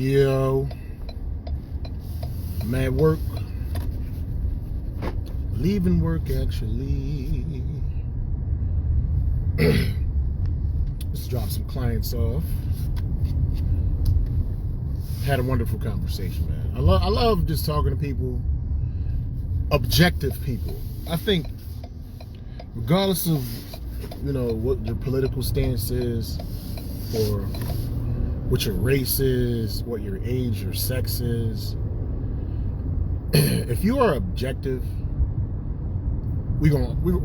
Yo, I'm at work, leaving work actually. Let's drop some clients off. Had a wonderful conversation, man. I love just talking to people, objective people. I think regardless of, what your political stance is, or what your race is, what your age or sex is, if you are objective, we're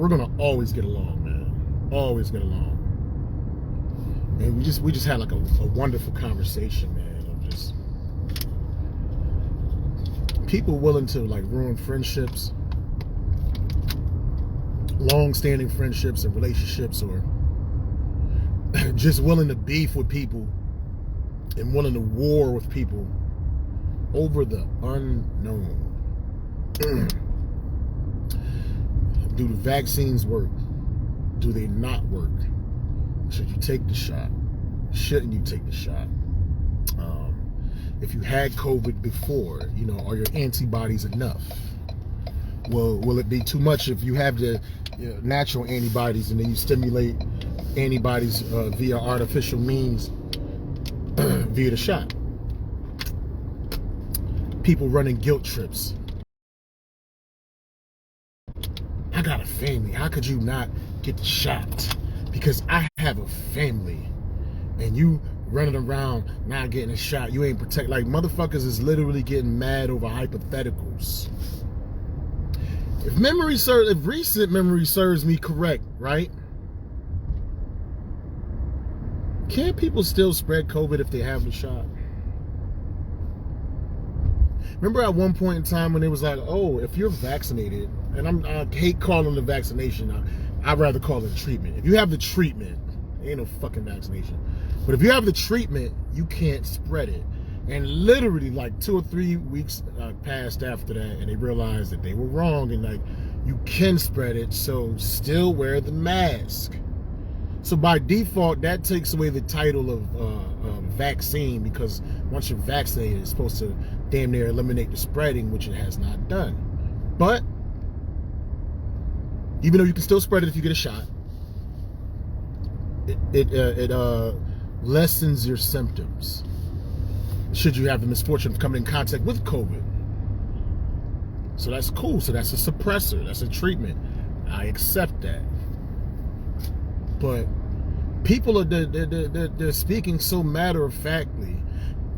gonna always get along, man. Always get along. And we just had like a wonderful conversation, man, of just people willing to like ruin friendships, long-standing friendships and relationships, or just willing to beef with people and willing to war with people over the unknown. Do the vaccines work? Do they not work? Should you take the shot? Shouldn't you take the shot? If you had COVID before, are your antibodies enough? Will it be too much if you have the natural antibodies and then you stimulate antibodies via artificial means via the shot? People running guilt trips. I got a family. How could you not get the shot? Because I have a family. And you running around not getting a shot. You ain't protect. Like, motherfuckers is literally getting mad over hypotheticals. If recent memory serves me correct, right? Can people still spread COVID if they have the shot? Remember at one point in time when it was like, oh, if you're vaccinated, and I hate calling the vaccination, I'd rather call it treatment. If you have the treatment, ain't no fucking vaccination. But if you have the treatment, you can't spread it. And literally like 2 or 3 weeks passed after that, and they realized that they were wrong, and like, you can spread it, so still wear the mask. So by default, that takes away the title of vaccine, because once you're vaccinated, it's supposed to damn near eliminate the spreading, which it has not done. But even though you can still spread it if you get a shot, it lessens your symptoms should you have the misfortune of coming in contact with COVID. So that's cool. So that's a suppressor. That's a treatment. I accept that. But people are they're speaking so matter of factly,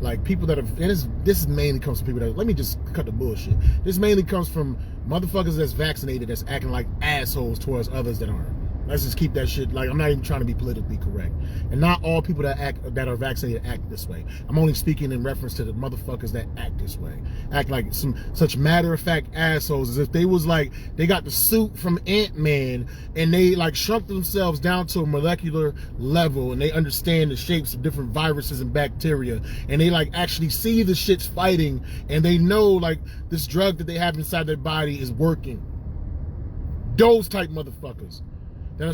like people that have. And this mainly comes from people that. Let me just cut the bullshit. This mainly comes from motherfuckers that's vaccinated that's acting like assholes towards others that aren't. Let's just keep that shit, like, I'm not even trying to be politically correct. And not all people that are vaccinated act this way. I'm only speaking in reference to the motherfuckers that act this way. Act like such matter-of-fact assholes, as if they was like, they got the suit from Ant-Man and they like shrunk themselves down to a molecular level and they understand the shapes of different viruses and bacteria, and they like actually see the shit's fighting, and they know like this drug that they have inside their body is working. Those type motherfuckers.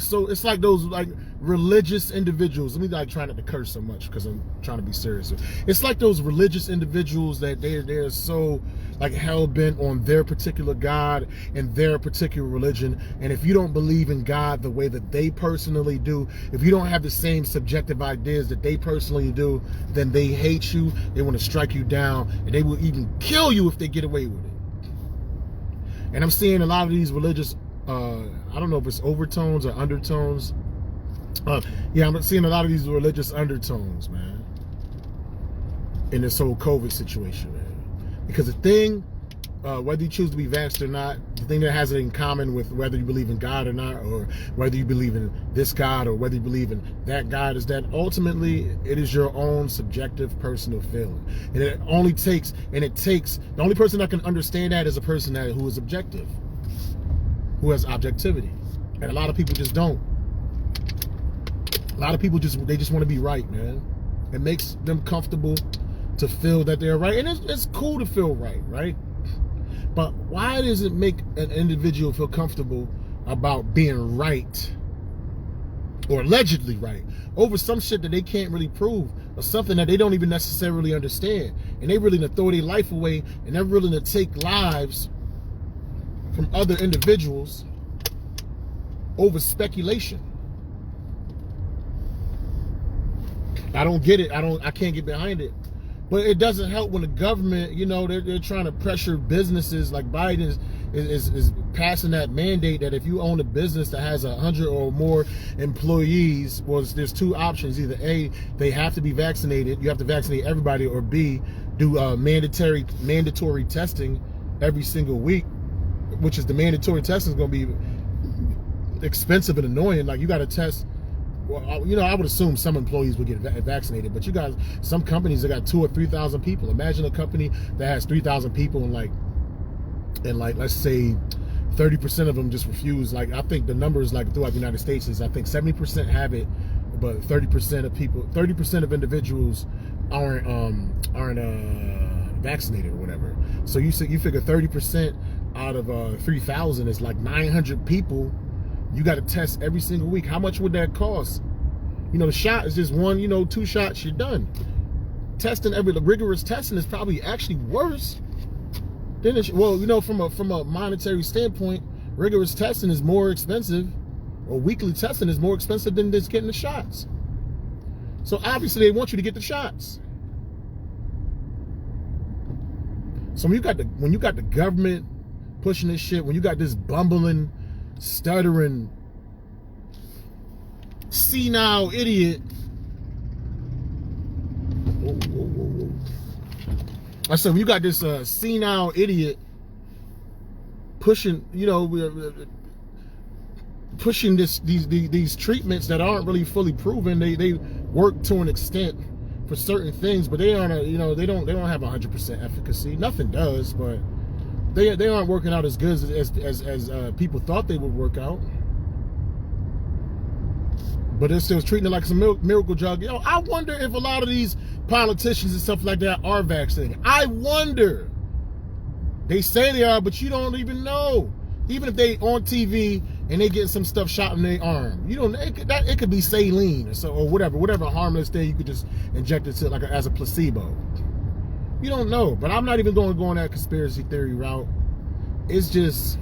So it's like those like religious individuals. Let me like try not to curse so much because I'm trying to be serious. It's like those religious individuals that they're so like hell bent on their particular God and their particular religion. And if you don't believe in God the way that they personally do, if you don't have the same subjective ideas that they personally do, then they hate you. They want to strike you down, and they will even kill you if they get away with it. And I'm seeing a lot of these religious I don't know if it's overtones or undertones. Yeah, I'm seeing a lot of these religious undertones, man, in this whole COVID situation, man. Because the thing, whether you choose to be vaxxed or not, the thing that has it in common with whether you believe in God or not, or whether you believe in this God or whether you believe in that God, is that ultimately it is your own subjective personal feeling. And the only person that can understand that is a person who is objective, who has objectivity. And a lot of people just don't. A lot of people just want to be right, man. It makes them comfortable to feel that they're right. And it's cool to feel right? But why does it make an individual feel comfortable about being right or allegedly right, over some shit that they can't really prove, or something that they don't even necessarily understand. And they willing to throw their life away, and they're willing to take lives from other individuals over speculation. I don't get it. I can't get behind it. But it doesn't help when the government, you know, they're trying to pressure businesses. Like Biden is passing that mandate that if you own a business that has 100 or more employees, well, there's two options. Either A, they have to be vaccinated, you have to vaccinate everybody, or B, do mandatory testing every single week, which is the mandatory testing is going to be expensive and annoying. Like, you got to test. Well, you know, I would assume some employees would get vaccinated, but you guys, some companies that got 2,000 or 3,000 people. Imagine a company that has 3,000 people and let's say 30% of them just refuse. Like, I think the numbers like throughout the United States is, I think 70% have it, but 30% of individuals aren't vaccinated or whatever. So you figure 30% out of 3,000 is like 900 people. You got to test every single week. How much would that cost? You know, the shot is just one, you know, 2 shots, you're done. Testing, the rigorous testing is probably actually worse than it, well, you know, from a monetary standpoint, rigorous testing is more expensive, or weekly testing is more expensive than just getting the shots. So obviously they want you to get the shots. So when you got the government pushing this shit, when you got this bumbling, stuttering, senile idiot. Whoa. I said, when you got this senile idiot pushing, you know, pushing these treatments that aren't really fully proven. They work to an extent for certain things, but they aren't, you know, they don't have 100% efficacy. Nothing does, but they aren't working out as good as people thought they would work out. But they're still treating it like some miracle drug. You know, I wonder if a lot of these politicians and stuff like that are vaccinated. I wonder. They say they are, but you don't even know. Even if they on TV and they get some stuff shot in their arm, you don't. It could be saline or whatever harmless thing you could just inject it to as a placebo. You don't know. But I'm not even going to go on that conspiracy theory route. It's just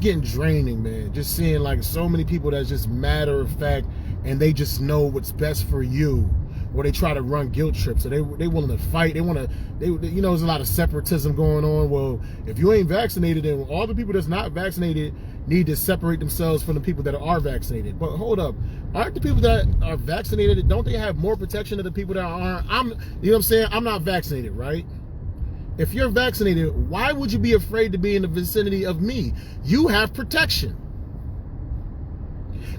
getting draining, man. Just seeing like so many people that's just matter of fact, and they just know what's best for you, or they try to run guilt trips, so they willing to fight. You know, there's a lot of separatism going on. Well, if you ain't vaccinated, then all the people that's not vaccinated need to separate themselves from the people that are vaccinated. But hold up, aren't the people that are vaccinated, don't they have more protection than the people that aren't? You know what I'm saying? I'm not vaccinated, right? If you're vaccinated, why would you be afraid to be in the vicinity of me? You have protection.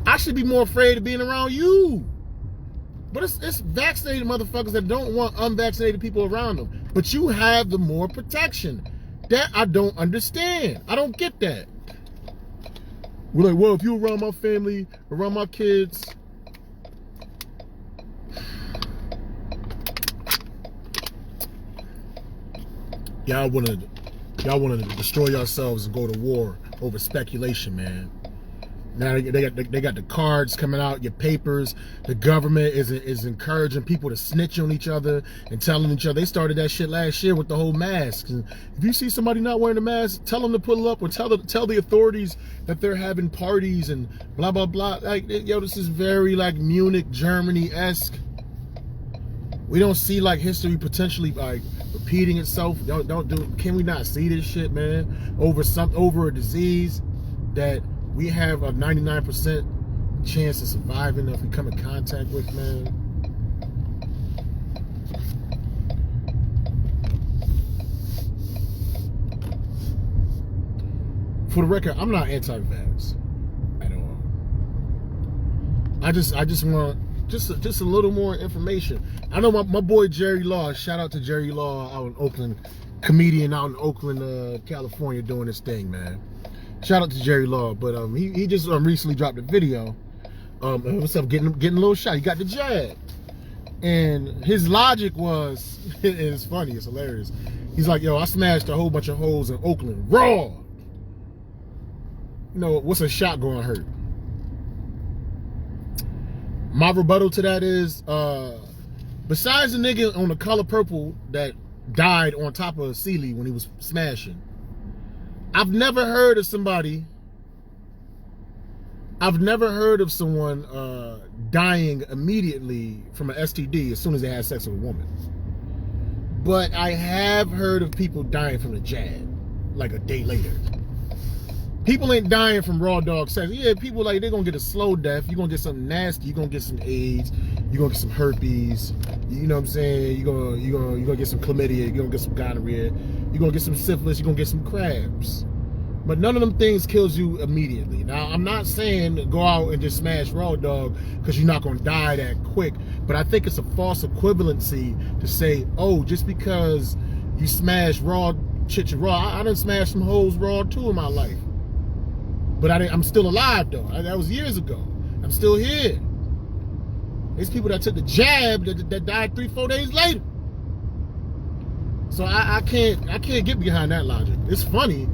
I should be more afraid of being around you. But it's vaccinated motherfuckers that don't want unvaccinated people around them. But you have the more protection. That I don't understand. I don't get that. We're like, well, if you're around my family, around my kids. Y'all wanna destroy yourselves and go to war over speculation, man. Now they got the cards coming out, your papers. The government is encouraging people to snitch on each other and telling each other. They started that shit last year with the whole mask. And if you see somebody not wearing a mask, tell them to pull up, or tell the authorities that they're having parties and blah blah blah. Like, yo, this is very like Munich, Germany-esque. We don't see like history potentially like repeating itself. Can we not see this shit, man? Over a disease that we have a 99% chance of surviving if we come in contact with, man. For the record, I'm not anti-vax at all. I just want just a little more information. I know my boy Jerry Law, shout out to Jerry Law out in Oakland, comedian out in Oakland, California, doing his thing, man. Shout out to Jerry Law, but he just recently dropped a video. What's up? Getting a little shot. He got the jab, and his logic was, it's funny, it's hilarious. He's like, yo, I smashed a whole bunch of holes in Oakland raw. You know, what's a shot going to hurt? My rebuttal to that is, besides the nigga on The Color Purple that died on top of Celie when he was smashing, I've never heard of someone dying immediately from an STD as soon as they had sex with a woman. But I have heard of people dying from the jab, like a day later. People ain't dying from raw dog sex. Yeah, people like, they're gonna get a slow death. You're gonna get something nasty. You're gonna get some AIDS. You're gonna get some herpes. You know what I'm saying? You're gonna get some chlamydia. You're gonna get some gonorrhea. You're gonna get some syphilis. You're gonna get some crabs. But none of them things kills you immediately. Now, I'm not saying go out and just smash raw dog because you're not gonna die that quick. But I think it's a false equivalency to say, oh, just because you smash raw chicks raw, I done smashed some hoes raw too in my life. But I'm still alive though. That was years ago. I'm still here. There's people that took the jab that died 3-4 days later. So I can't get behind that logic. It's funny,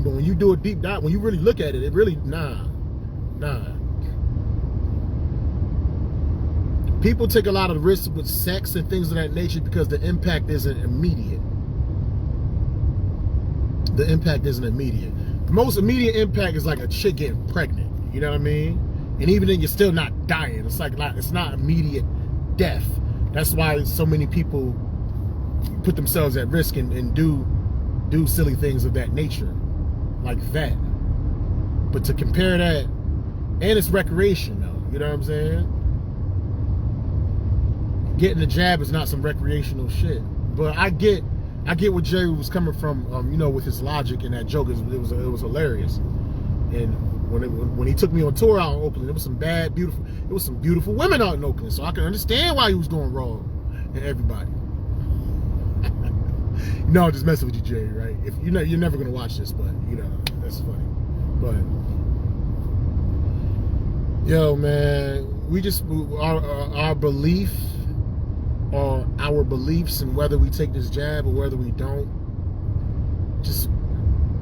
but when you do a deep dive, when you really look at it, it really nah. People take a lot of risks with sex and things of that nature because the impact isn't immediate. The most immediate impact is like a chick getting pregnant. You know what I mean? And even then, you're still not dying. It's not immediate death. That's why so many people put themselves at risk and do silly things of that nature, like that. But to compare that, and it's recreation though. You know what I'm saying? Getting the jab is not some recreational shit. But I get where Jerry was coming from, you know, with his logic and that joke. It was hilarious. And when he took me on tour out in Oakland, there was some beautiful women out in Oakland. So I can understand why he was going wrong and everybody. No, I'm just messing with you, Jerry, right? If you know, you're never gonna watch this, but you know, that's funny. But yo, man, we just our belief, or our beliefs, and whether we take this jab or whether we don't, just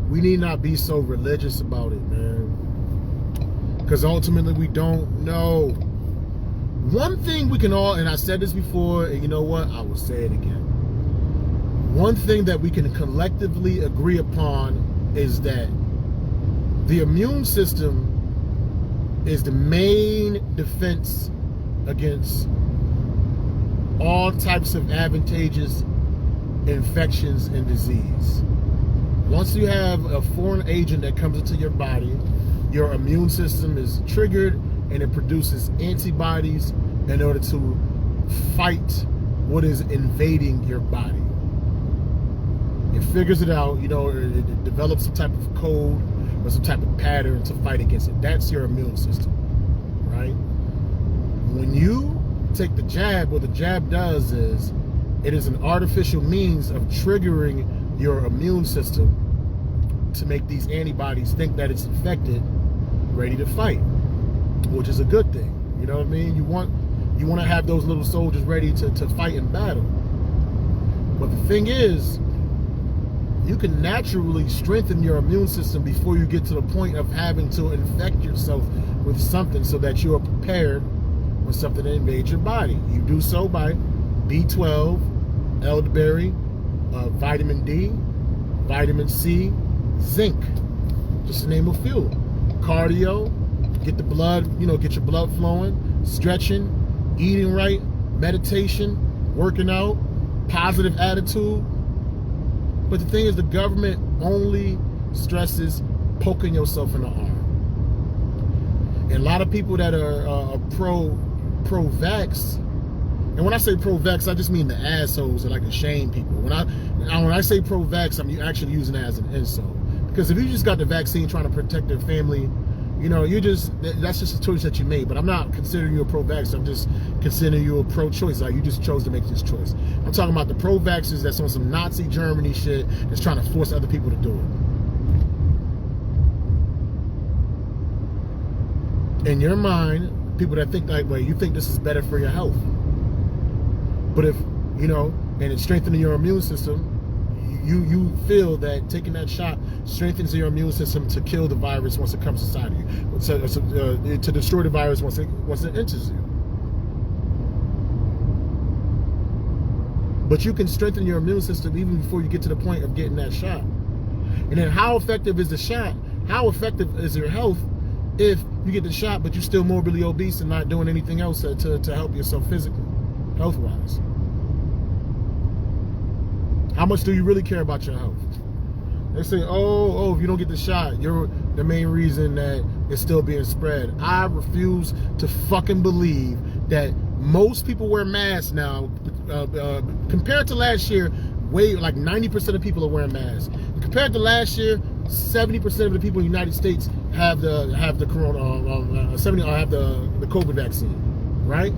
we need not be so religious about it, man, because ultimately we don't know. One thing we can all, and I said this before, and you know what, I will say it again, one thing that we can collectively agree upon is that the immune system is the main defense against all types of advantageous infections and disease. Once you have a foreign agent that comes into your body, your immune system is triggered and it produces antibodies in order to fight what is invading your body. It figures it out, you know, it develops some type of code or some type of pattern to fight against it. That's your immune system, right? When you take the jab, what the jab does is it is an artificial means of triggering your immune system to make these antibodies think that it's infected, ready to fight, which is a good thing. You know what I mean? You want to have those little soldiers ready to fight in battle. But the thing is, you can naturally strengthen your immune system before you get to the point of having to infect yourself with something so that you are prepared when something invades your body. You do so by B12, elderberry, vitamin D, vitamin C, zinc, just to name a few. Cardio, get the blood, you know, get your blood flowing, stretching, eating right, meditation, working out, positive attitude. But the thing is, the government only stresses poking yourself in the arm. And a lot of people that are pro-vax, and when I say pro-vax, I just mean the assholes that like to shame people. When I say pro-vax, I'm actually using it as an insult. Because if you just got the vaccine trying to protect their family, you know, that's just a choice that you made. But I'm not considering you a pro-vax. I'm just considering you a pro-choice. Like, you just chose to make this choice. I'm talking about the pro-vaxxers that's on some Nazi Germany shit that's trying to force other people to do it. In your mind, people that think like, well, you think this is better for your health. But if, you know, and it's strengthening your immune system, you feel that taking that shot strengthens your immune system to kill the virus once it comes inside of you, to destroy the virus once it enters you. But you can strengthen your immune system even before you get to the point of getting that shot. And then how effective is the shot? How effective is your health if you get the shot but you're still morbidly obese and not doing anything else to help yourself physically, health-wise? How much do you really care about your health? They say, oh, if you don't get the shot, you're the main reason that it's still being spread. I refuse to fucking believe that most people wear masks now. Compared to last year, like 90% of people are wearing masks. And compared to last year, 70% of the people in the United States have the corona, have the COVID vaccine, right?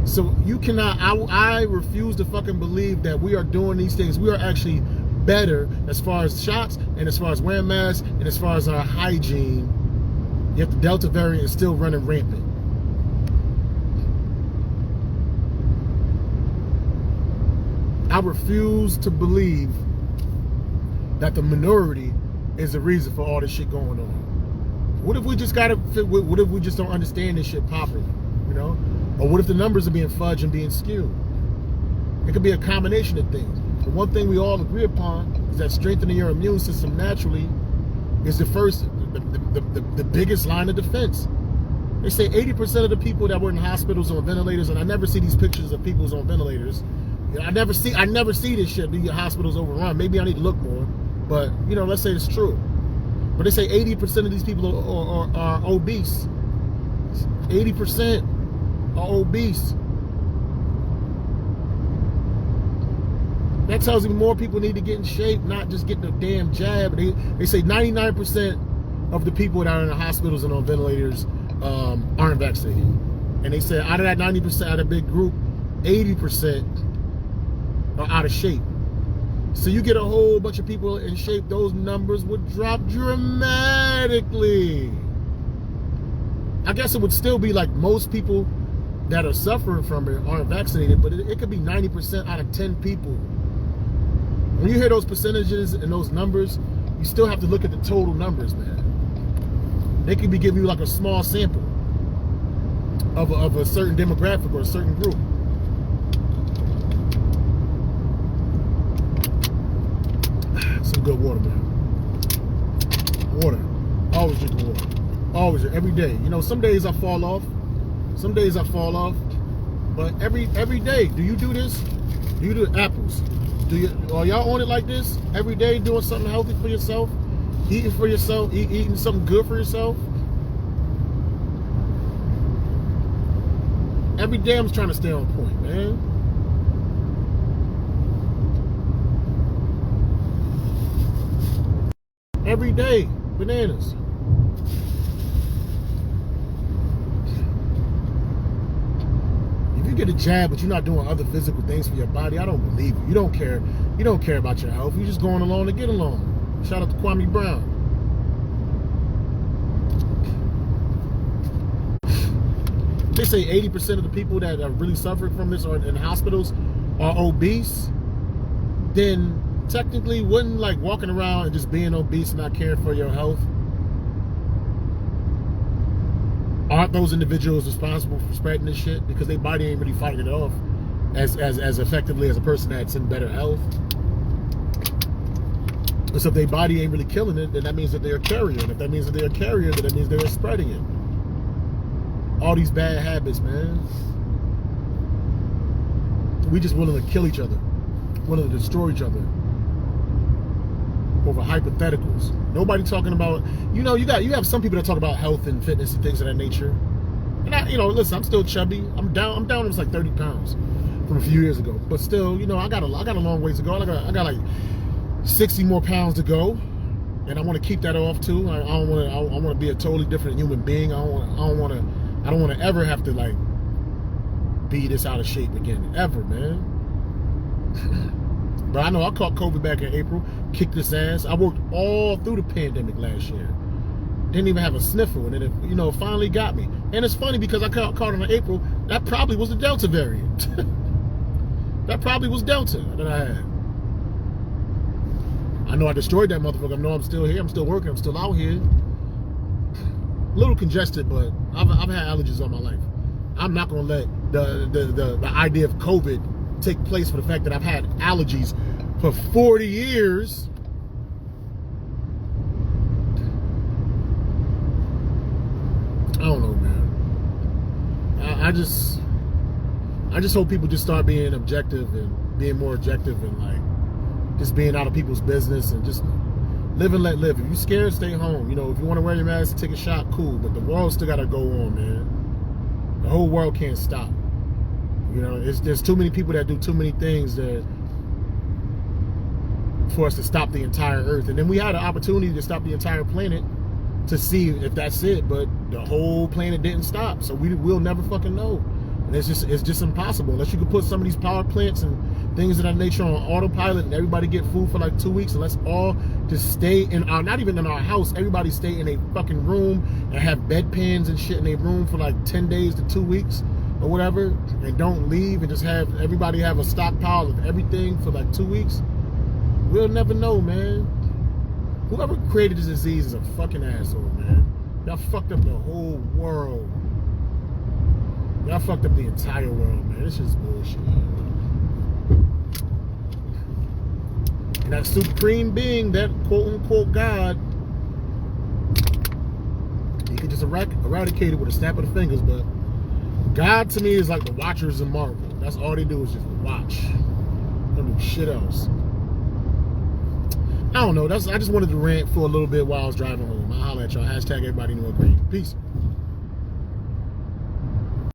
So you cannot. I refuse to fucking believe that we are doing these things. We are actually better as far as shots and as far as wearing masks and as far as our hygiene. Yet the Delta variant is still running rampant. I refuse to believe that the minority is the reason for all this shit going on. What if we just what if we just don't understand this shit properly, you know? Or what if the numbers are being fudged and being skewed? It could be a combination of things. The one thing we all agree upon is that strengthening your immune system naturally is the biggest line of defense. They say 80% of the people that were in hospitals on ventilators, and I never see these pictures of people on ventilators. I never see this shit. The hospitals overrun. Maybe I need to look more, but you know, let's say it's true. But they say 80% of these people are obese. 80% are obese. That tells me more people need to get in shape, not just get the damn jab. They say 99% of the people that are in the hospitals and on ventilators aren't vaccinated. And they say out of that 90%, out of that big group, 80% are out of shape. So you get a whole bunch of people in shape, those numbers would drop dramatically. I guess it would still be like most people that are suffering from it aren't vaccinated, but it could be 90% out of 10 people. When you hear those percentages and those numbers, you still have to look at the total numbers, man. They could be giving you like a small sample of a certain demographic or a certain group. Some good water, man. Water. Always drink water. Always, every day. You know, some days I fall off. Some days I fall off. But every day, do you do this? Do you do apples? Are y'all on it like this? Every day doing something healthy for yourself? Eating for yourself? Eating something good for yourself? Every day I'm trying to stay on point, man. Every day, bananas. If you get a jab, but you're not doing other physical things for your body, I don't believe you. You don't care. You don't care about your health. You're just going along to get along. Shout out to Kwame Brown. They say 80% of the people that are really suffering from this or in hospitals are obese. Then technically, wouldn't like walking around and just being obese and not caring for your health, aren't those individuals responsible for spreading this shit because their body ain't really fighting it off as effectively as a person that's in better health? So if their body ain't really killing it, then that means that they're a carrier. And if that means that they're a carrier, then that means they're spreading it. All these bad habits, man. We just willing to kill each other, willing to destroy each other over hypotheticals. Nobody talking about, you know, you have some people that talk about health and fitness and things of that nature. And I, you know, listen, I'm still chubby. I'm down almost like 30 pounds from a few years ago. But still, you know, I got a long ways to go. I got like 60 more pounds to go. And I want to keep that off too. I want to be a totally different human being. I don't want to ever have to like be this out of shape again, ever, man. But I know I caught COVID back in April, kicked this ass. I worked all through the pandemic last year. Didn't even have a sniffle, and then it, you know, finally got me. And it's funny because I caught it in April. That probably was the Delta variant. That probably was Delta that I had. I know I destroyed that motherfucker. I know I'm still here. I'm still working. I'm still out here. A little congested, but I've had allergies all my life. I'm not gonna let the idea of COVID take place for the fact that I've had allergies for 40 years. I don't know, man. I just hope people just start being objective and being more objective and like just being out of people's business and just live and let live. If you're scared, stay home. You know, if you want to wear your mask, take a shot, cool. But the world still gotta go on, man. The whole world can't stop. You know, there's too many people that do too many things that for us to stop the entire earth. And then we had an opportunity to stop the entire planet to see if that's it, but the whole planet didn't stop. So we'll never fucking know. And it's just impossible unless you can put some of these power plants and things of that nature on autopilot and everybody get food for like 2 weeks, and let's all just stay in our, not even in our house, everybody stay in a fucking room and have bedpans and shit in a room for like 10 days to 2 weeks or whatever, and don't leave, and just have everybody have a stockpile of everything for like 2 weeks. We'll never know, man. Whoever created this disease is a fucking asshole, man. Y'all fucked up the whole world. Y'all fucked up the entire world, man. This is bullshit. And that supreme being, that quote-unquote God, you can just eradicate it with a snap of the fingers, but God to me is like the Watchers in Marvel. That's all they do is just watch. They don't do shit else. I don't know. I just wanted to rant for a little bit while I was driving home. I'll holler at y'all. Hashtag everybody know agree. Peace.